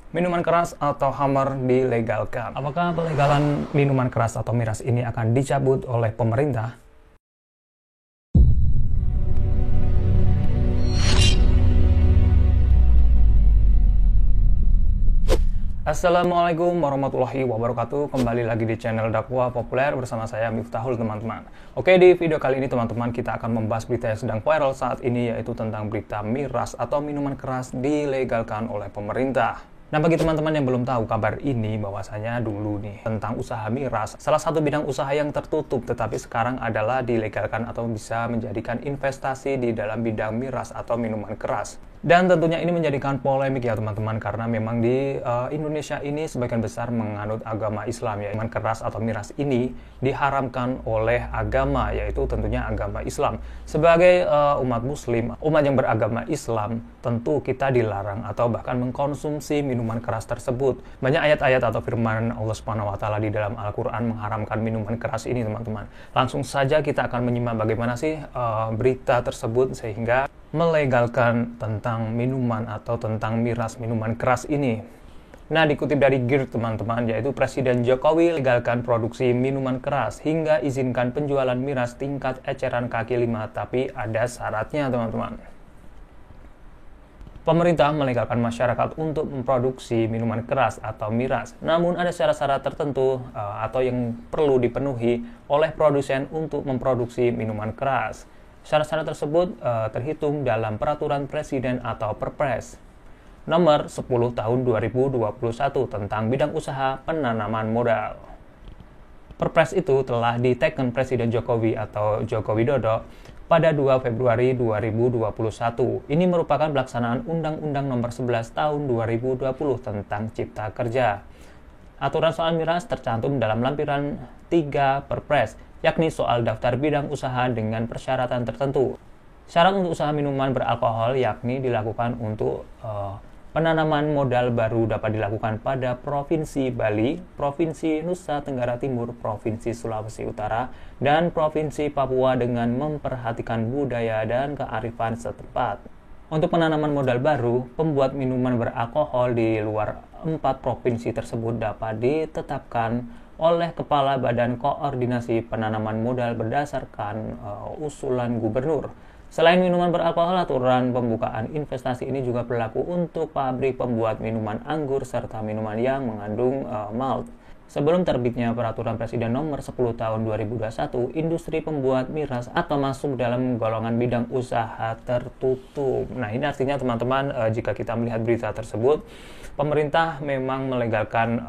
Minuman keras atau khamar dilegalkan. Apakah pelegalan minuman keras atau miras ini akan dicabut oleh pemerintah? Assalamualaikum warahmatullahi wabarakatuh. Kembali lagi di channel Dakwah Populer bersama saya Miftahul, teman-teman. Oke, di video kali ini teman-teman kita akan membahas berita yang sedang viral saat ini, yaitu tentang berita miras atau minuman keras dilegalkan oleh pemerintah. Nah, bagi teman-teman yang belum tahu kabar ini, bahwasanya dulu nih tentang usaha miras, salah satu bidang usaha yang tertutup tetapi sekarang adalah dilegalkan atau bisa menjadikan investasi di dalam bidang miras atau minuman keras. Dan tentunya ini menjadikan polemik ya teman-teman, karena memang di Indonesia ini sebagian besar menganut agama Islam ya. Minuman keras atau miras ini diharamkan oleh agama, yaitu tentunya agama Islam. Sebagai umat muslim, umat yang beragama Islam, tentu kita dilarang atau bahkan mengkonsumsi minuman keras tersebut. Banyak ayat-ayat atau firman Allah Subhanahu wa taala di dalam Al-Qur'an mengharamkan minuman keras ini, teman-teman. Langsung saja kita akan menyimak bagaimana sih berita tersebut sehingga melegalkan tentang minuman atau tentang miras minuman keras ini. Nah, dikutip dari GIRD teman-teman, yaitu Presiden Jokowi legalkan produksi minuman keras hingga izinkan penjualan miras tingkat eceran kaki 5, tapi ada syaratnya teman-teman. Pemerintah melegalkan masyarakat untuk memproduksi minuman keras atau miras, namun ada syarat-syarat tertentu atau yang perlu dipenuhi oleh produsen untuk memproduksi minuman keras. Syarat-syarat tersebut terhitung dalam Peraturan Presiden atau Perpres Nomor 10 Tahun 2021 tentang bidang usaha penanaman modal. Perpres itu telah diteken Presiden Jokowi atau Joko Widodo pada 2 Februari 2021. Ini merupakan pelaksanaan Undang-Undang Nomor 11 Tahun 2020 tentang Cipta Kerja. Aturan soal miras tercantum dalam lampiran 3 Perpres, yakni soal daftar bidang usaha dengan persyaratan tertentu. Syarat untuk usaha minuman beralkohol yakni dilakukan untuk penanaman modal baru dapat dilakukan pada Provinsi Bali, Provinsi Nusa Tenggara Timur, Provinsi Sulawesi Utara, dan Provinsi Papua dengan memperhatikan budaya dan kearifan setempat. Untuk penanaman modal baru, pembuat minuman beralkohol di luar 4 provinsi tersebut dapat ditetapkan oleh Kepala Badan Koordinasi Penanaman Modal berdasarkan usulan gubernur. Selain minuman beralkohol, aturan pembukaan investasi ini juga berlaku untuk pabrik pembuat minuman anggur serta minuman yang mengandung malt. Sebelum terbitnya Peraturan Presiden Nomor 10 Tahun 2021, industri pembuat miras atau masuk dalam golongan bidang usaha tertutup. Nah, ini artinya teman-teman, jika kita melihat berita tersebut, pemerintah memang melegalkan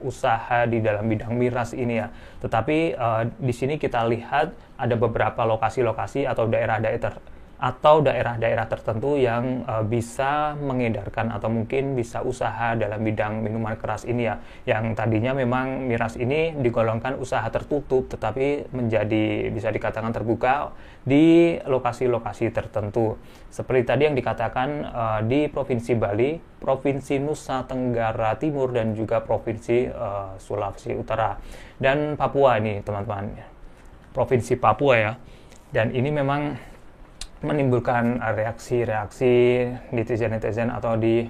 usaha di dalam bidang miras ini ya. Tetapi di sini kita lihat ada beberapa lokasi-lokasi atau daerah-daerah tertentu yang bisa mengedarkan atau mungkin bisa usaha dalam bidang minuman keras ini ya. Yang tadinya memang miras ini digolongkan usaha tertutup tetapi menjadi bisa dikatakan terbuka di lokasi-lokasi tertentu. Seperti tadi yang dikatakan di Provinsi Bali, Provinsi Nusa Tenggara Timur, dan juga Provinsi Sulawesi Utara dan Papua ini teman-teman. Provinsi Papua ya. Dan ini memang menimbulkan reaksi-reaksi netizen-netizen atau di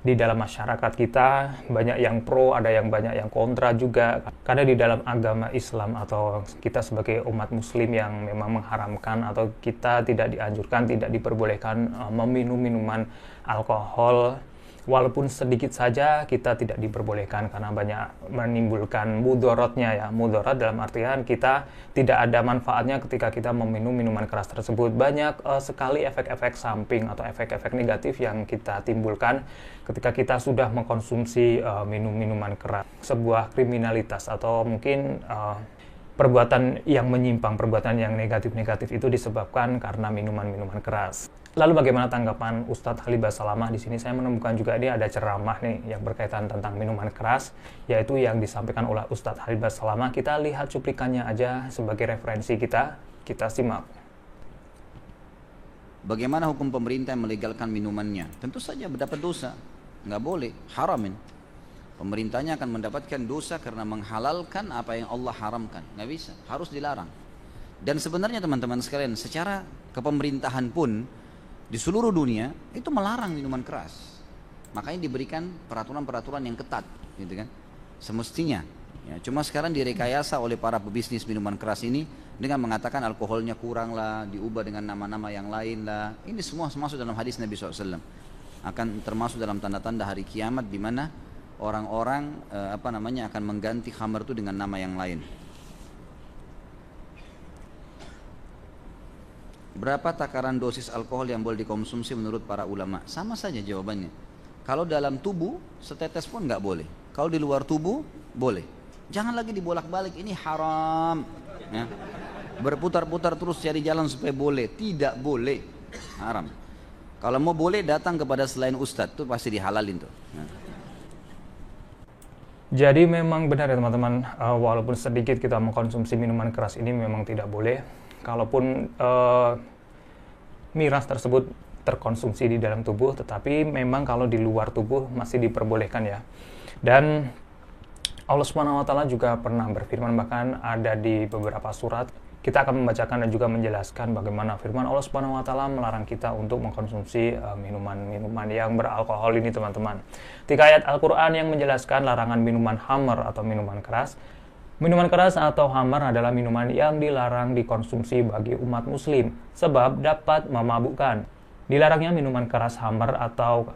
dalam masyarakat kita, banyak yang pro, ada yang banyak yang kontra juga. Karena di dalam agama Islam atau kita sebagai umat muslim yang memang mengharamkan atau kita tidak dianjurkan, tidak diperbolehkan meminum minuman alkohol. Walaupun sedikit saja kita tidak diperbolehkan karena banyak menimbulkan mudorotnya ya. Mudorot dalam artian kita tidak ada manfaatnya ketika kita meminum minuman keras tersebut. Banyak sekali efek-efek samping atau efek-efek negatif yang kita timbulkan ketika kita sudah mengkonsumsi minuman keras. Sebuah kriminalitas atau mungkin perbuatan yang menyimpang, perbuatan yang negatif-negatif itu disebabkan karena minuman-minuman keras. Lalu bagaimana tanggapan Ustadz Khalid Basalamah? Di sini saya menemukan juga dia ada ceramah nih yang berkaitan tentang minuman keras, yaitu yang disampaikan oleh Ustadz Khalid Basalamah. Kita lihat cuplikannya aja sebagai referensi kita simak. Bagaimana hukum pemerintah yang melegalkan minumannya? Tentu saja mendapat dosa, nggak boleh, haramin. Pemerintahnya akan mendapatkan dosa karena menghalalkan apa yang Allah haramkan, nggak bisa, harus dilarang. Dan sebenarnya teman-teman sekalian, secara kepemerintahan pun di seluruh dunia itu melarang minuman keras. Makanya diberikan peraturan-peraturan yang ketat, gitu kan? Semestinya. Ya, cuma sekarang direkayasa oleh para pebisnis minuman keras ini dengan mengatakan alkoholnya kurang lah, diubah dengan nama-nama yang lain lah. Ini semua masuk dalam hadis Nabi SAW. Akan termasuk dalam tanda-tanda hari kiamat di mana orang-orang akan mengganti khamar itu dengan nama yang lain. Berapa takaran dosis alkohol yang boleh dikonsumsi menurut para ulama? Sama saja jawabannya. Kalau dalam tubuh setetes pun nggak boleh. Kalau di luar tubuh boleh. Jangan lagi dibolak-balik, ini haram. Ya. Berputar-putar terus cari jalan supaya boleh. Tidak boleh, haram. Kalau mau boleh datang kepada selain ustadz, itu pasti dihalalin tuh. Ya. Jadi memang benar ya teman-teman, walaupun sedikit kita mengkonsumsi minuman keras ini memang tidak boleh. Kalaupun miras tersebut terkonsumsi di dalam tubuh, tetapi memang kalau di luar tubuh masih diperbolehkan ya. Dan Allah Subhanahu wa taala juga pernah berfirman, bahkan ada di beberapa surat. Kita akan membacakan dan juga menjelaskan bagaimana firman Allah Subhanahu wa taala melarang kita untuk mengkonsumsi minuman-minuman yang beralkohol ini teman-teman. 3 ayat Al-Qur'an yang menjelaskan larangan minuman khamr atau minuman keras. Minuman keras atau khamar adalah minuman yang dilarang dikonsumsi bagi umat muslim sebab dapat memabukkan. Dilarangnya minuman keras khamar atau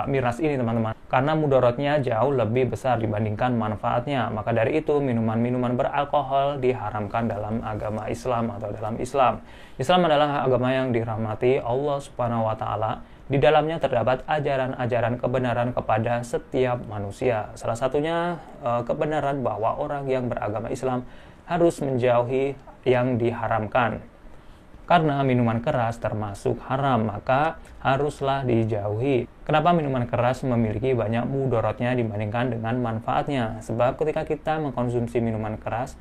miras ini teman-teman karena mudaratnya jauh lebih besar dibandingkan manfaatnya. Maka dari itu minuman-minuman beralkohol diharamkan dalam agama Islam atau dalam Islam. Islam adalah agama yang dirahmati Allah Subhanahu wa taala. Di dalamnya terdapat ajaran-ajaran kebenaran kepada setiap manusia. Salah satunya kebenaran bahwa orang yang beragama Islam harus menjauhi yang diharamkan. Karena minuman keras termasuk haram, maka haruslah dijauhi. Kenapa minuman keras memiliki banyak mudaratnya dibandingkan dengan manfaatnya? Sebab ketika kita mengkonsumsi minuman keras,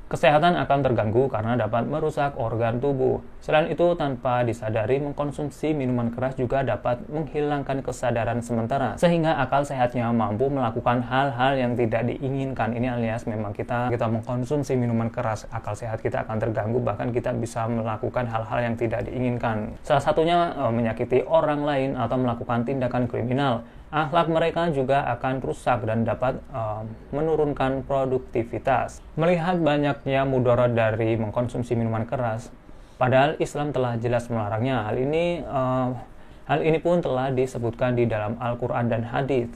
kesehatan akan terganggu karena dapat merusak organ tubuh. Selain itu, tanpa disadari mengkonsumsi minuman keras juga dapat menghilangkan kesadaran sementara, sehingga akal sehatnya mampu melakukan hal-hal yang tidak diinginkan. Ini alias memang kita mengkonsumsi minuman keras, akal sehat kita akan terganggu, bahkan kita bisa melakukan hal-hal yang tidak diinginkan. Salah satunya menyakiti orang lain atau melakukan tindakan kriminal. Akhlak mereka juga akan rusak dan dapat menurunkan produktivitas. Melihat banyaknya mudarat dari mengkonsumsi minuman keras, padahal Islam telah jelas melarangnya. Hal ini pun telah disebutkan di dalam Al-Quran dan hadis.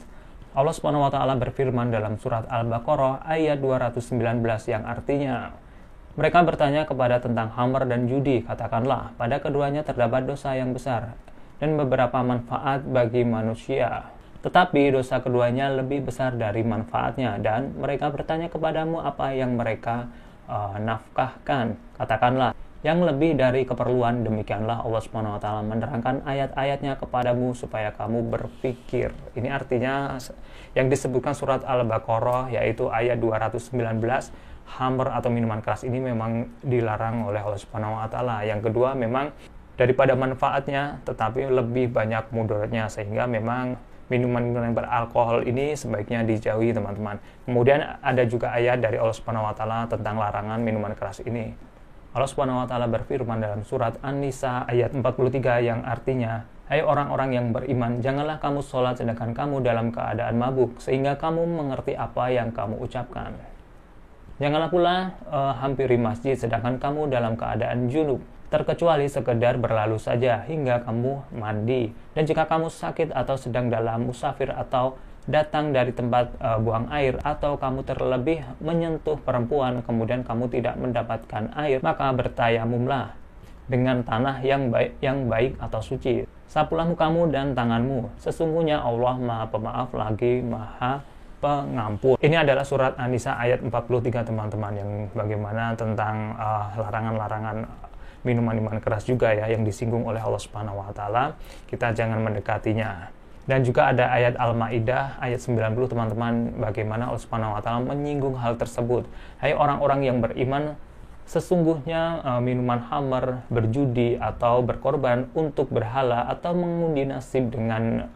Allah Subhanahu wa taala berfirman dalam surat Al-Baqarah ayat 219 yang artinya, mereka bertanya kepada tentang khamr dan judi, katakanlah, pada keduanya terdapat dosa yang besar dan beberapa manfaat bagi manusia. Tetapi dosa keduanya lebih besar dari manfaatnya, dan mereka bertanya kepadamu apa yang mereka nafkahkan. Katakanlah, yang lebih dari keperluan. Demikianlah Allah Subhanahu wa taala menerangkan ayat-ayatnya kepadamu supaya kamu berpikir. Ini artinya yang disebutkan surat Al-Baqarah yaitu ayat 219, khamr atau minuman keras ini memang dilarang oleh Allah Subhanahu wa taala. Yang kedua memang daripada manfaatnya tetapi lebih banyak mudaratnya, sehingga memang minuman-minuman yang beralkohol ini sebaiknya dijauhi teman-teman. Kemudian ada juga ayat dari Allah Subhanahu wa taala tentang larangan minuman keras ini. Allah Subhanahu wa taala berfirman dalam surat An-Nisa ayat 43 yang artinya, hai orang-orang yang beriman, janganlah kamu sholat sedangkan kamu dalam keadaan mabuk sehingga kamu mengerti apa yang kamu ucapkan. Janganlah pula hampiri masjid sedangkan kamu dalam keadaan junub, terkecuali sekedar berlalu saja hingga kamu mandi. Dan jika kamu sakit atau sedang dalam musafir atau datang dari tempat buang air, atau kamu terlebih menyentuh perempuan kemudian kamu tidak mendapatkan air, maka bertayamumlah dengan tanah yang baik atau suci. Sapulah mukamu dan tanganmu, sesungguhnya Allah Maha Pemaaf lagi Maha Pengampun. Ini adalah surat An-Nisa ayat 43 teman-teman, yang bagaimana tentang larangan-larangan minuman-minuman keras juga ya, yang disinggung oleh Allah Subhanahu wa taala. Kita jangan mendekatinya. Dan juga ada ayat Al-Maidah ayat 90 teman-teman, bagaimana Allah Subhanahu wa taala menyinggung hal tersebut. Hai orang-orang yang beriman, sesungguhnya minuman khamr, berjudi atau berkorban untuk berhala atau mengundi nasib dengan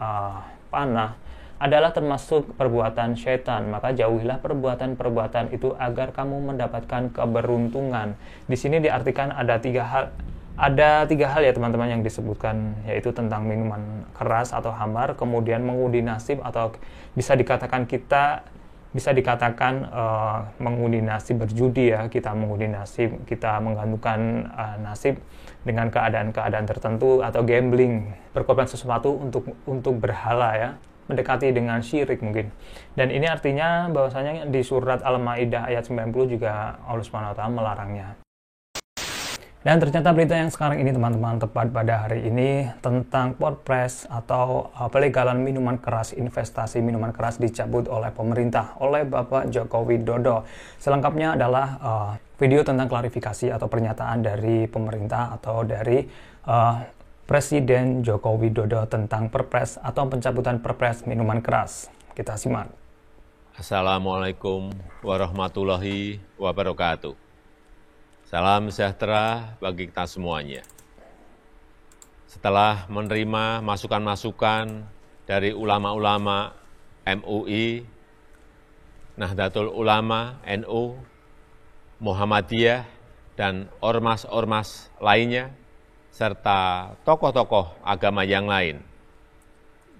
panah adalah termasuk perbuatan syaitan, maka jauhilah perbuatan-perbuatan itu agar kamu mendapatkan keberuntungan. Di sini diartikan ada tiga hal Ada 3 hal ya teman-teman yang disebutkan, yaitu tentang minuman keras atau khamar, kemudian mengundi nasib atau bisa dikatakan mengundi nasib berjudi ya, kita mengundi nasib, kita menggantungkan nasib dengan keadaan-keadaan tertentu, atau gambling, berkorban sesuatu untuk berhala ya, mendekati dengan syirik mungkin. Dan ini artinya bahwasanya di surat Al-Maidah ayat 90 juga Allah SWT melarangnya. Dan ternyata berita yang sekarang ini teman-teman, tepat pada hari ini, tentang Perpres atau pelegalan minuman keras, investasi minuman keras dicabut oleh pemerintah, oleh Bapak Joko Widodo. Selengkapnya adalah video tentang klarifikasi atau pernyataan dari pemerintah atau dari Presiden Joko Widodo tentang Perpres atau pencabutan Perpres minuman keras. Kita simak. Assalamualaikum warahmatullahi wabarakatuh. Salam sejahtera bagi kita semuanya. Setelah menerima masukan-masukan dari ulama-ulama MUI, Nahdlatul Ulama, NU, Muhammadiyah, dan ormas-ormas lainnya, serta tokoh-tokoh agama yang lain,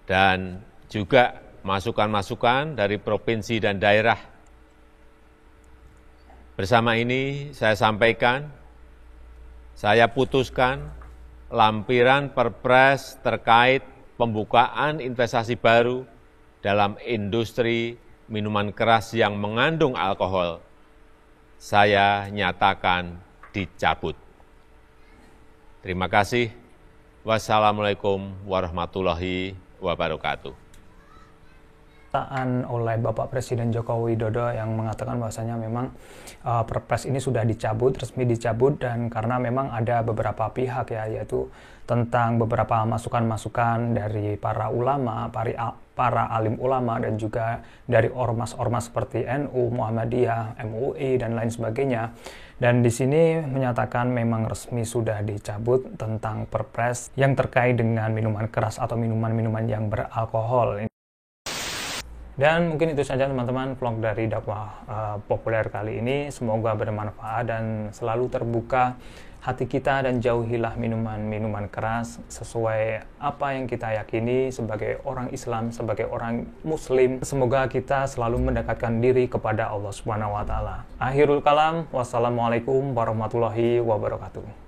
dan juga masukan-masukan dari provinsi dan daerah. Bersama ini saya sampaikan, saya putuskan lampiran Perpres terkait pembukaan investasi baru dalam industri minuman keras yang mengandung alkohol, saya nyatakan dicabut. Terima kasih. Wassalamualaikum warahmatullahi wabarakatuh. Oleh Bapak Presiden Joko Widodo yang mengatakan bahwasanya memang Perpres ini sudah dicabut, resmi dicabut, dan karena memang ada beberapa pihak ya, yaitu tentang beberapa masukan-masukan dari para ulama, para alim ulama, dan juga dari ormas-ormas seperti NU, Muhammadiyah, MUI, dan lain sebagainya. Dan di sini menyatakan memang resmi sudah dicabut tentang Perpres yang terkait dengan minuman keras atau minuman-minuman yang beralkohol. Dan mungkin itu saja teman-teman vlog dari dakwah populer kali ini. Semoga bermanfaat dan selalu terbuka hati kita, dan jauhilah minuman-minuman keras sesuai apa yang kita yakini sebagai orang Islam, sebagai orang Muslim. Semoga kita selalu mendekatkan diri kepada Allah Subhanahu wa Ta'ala. Akhirul kalam, wassalamualaikum warahmatullahi wabarakatuh.